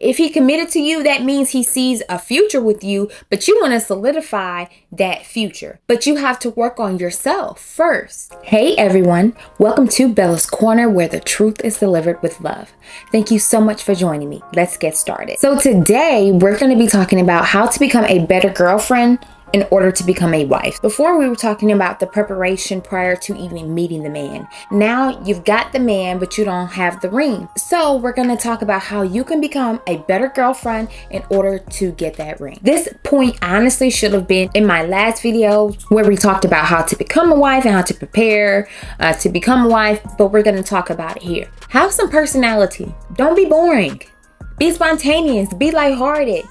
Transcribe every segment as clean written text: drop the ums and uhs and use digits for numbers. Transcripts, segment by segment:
If he committed to you, that means he sees a future with you, but you want to solidify that future. But you have to work on yourself first. Hey everyone, welcome to Bella's Corner, where the truth is delivered with love. Thank you so much for joining me. Let's get started. So today we're going to be talking about how to become a better girlfriend in order to become a wife. Before, we were talking about the preparation prior to even meeting the man. Now you've got the man, but you don't have the ring. So we're going to talk about how you can become a better girlfriend in order to get that ring. This point honestly should have been in my last video where we talked about how to become a wife and how to prepare to become a wife, but we're going to talk about it here. Have some personality. Don't be boring. Be spontaneous. Be lighthearted.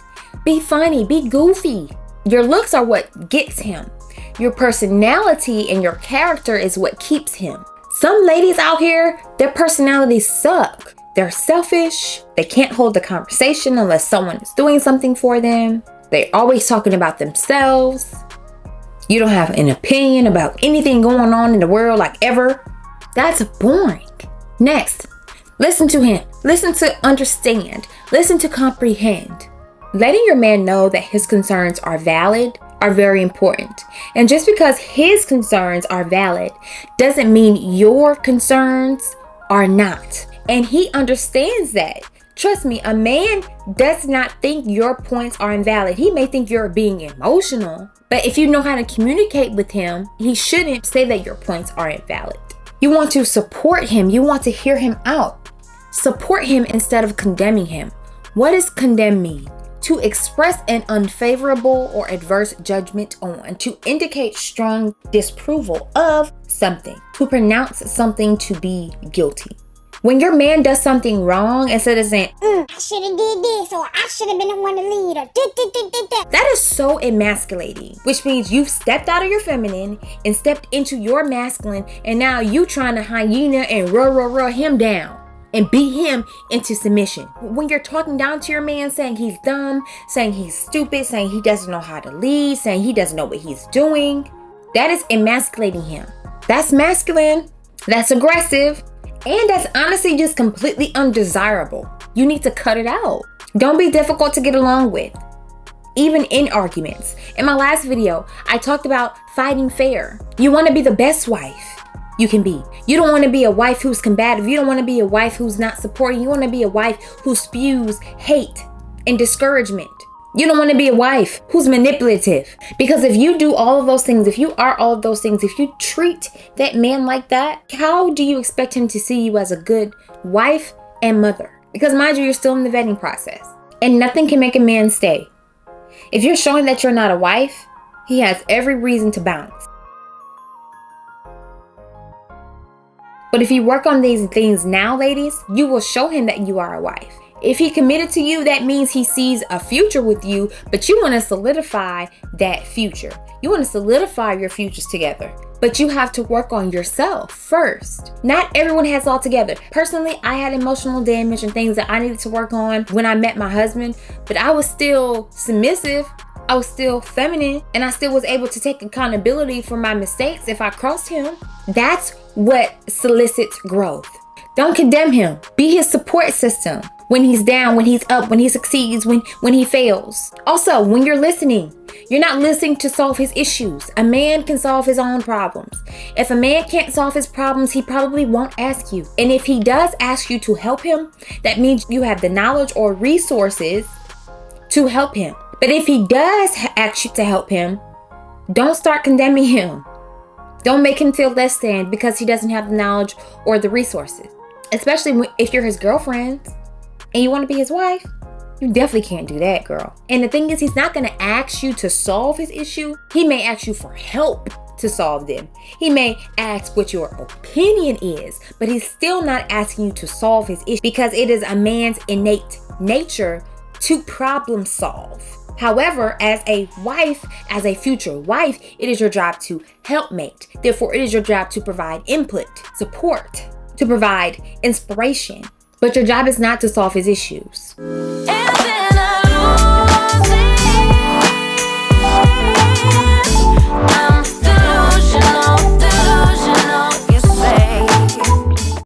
Be funny. Be goofy. Your looks are what gets him. Your personality and your character is what keeps him. Some ladies out here, their personalities suck. They're selfish. They can't hold the conversation unless someone is doing something for them. They're always talking about themselves. You don't have an opinion about anything going on in the world, like ever. That's boring. Next, listen to him. Listen to understand. Listen to comprehend. Letting your man know that his concerns are valid are very important. And just because his concerns are valid doesn't mean your concerns are not. And he understands that. Trust me, a man does not think your points are invalid. He may think you're being emotional, but if you know how to communicate with him, he shouldn't say that your points are invalid. You want to support him. You want to hear him out. Support him instead of condemning him. What does condemn mean? To express an unfavorable or adverse judgment on, to indicate strong disapproval of something, to pronounce something to be guilty. When your man does something wrong, instead of saying, I should have did this, or I should have been the one to lead, or that is so emasculating, which means you've stepped out of your feminine and stepped into your masculine, and now you trying to hyena and roll him down and beat him into submission. When you're talking down to your man, saying he's dumb, saying he's stupid, saying he doesn't know how to lead, saying he doesn't know what he's doing, that is emasculating him. That's masculine, that's aggressive, and that's honestly just completely undesirable. You need to cut it out. Don't be difficult to get along with, even in arguments. In my last video, I talked about fighting fair. You want to be the best wife you can be. You don't want to be a wife who's combative. You don't want to be a wife who's not supporting. You want to be a wife who spews hate and discouragement. You don't want to be a wife who's manipulative. Because if you do all of those things, if you are all of those things, if you treat that man like that, how do you expect him to see you as a good wife and mother? Because mind you, you're still in the vetting process. And nothing can make a man stay. If you're showing that you're not a wife, he has every reason to bounce. But if you work on these things now, ladies, you will show him that you are a wife. If he committed to you, that means he sees a future with you, but you want to solidify that future. You want to solidify your futures together, but you have to work on yourself first. Not everyone has all together. Personally, I had emotional damage and things that I needed to work on when I met my husband, but I was still submissive. I was still feminine, and I still was able to take accountability for my mistakes if I crossed him. That's what solicits growth. Don't condemn him. Be his support system. When he's down, when he's up, when he succeeds, when he fails. Also, when you're listening, you're not listening to solve his issues. A man can solve his own problems. If a man can't solve his problems, he probably won't ask you. And if he does ask you to help him, that means you have the knowledge or resources to help him. But if he does ask you to help him, don't start condemning him. Don't make him feel less than because he doesn't have the knowledge or the resources. Especially if you're his girlfriend and you want to be his wife, you definitely can't do that, girl. And the thing is, he's not going to ask you to solve his issue. He may ask you for help to solve them. He may ask what your opinion is, but he's still not asking you to solve his issue because it is a man's innate nature to problem solve. However, as a wife, as a future wife, it is your job to helpmate. Therefore, it is your job to provide input, support, to provide inspiration. But your job is not to solve his issues.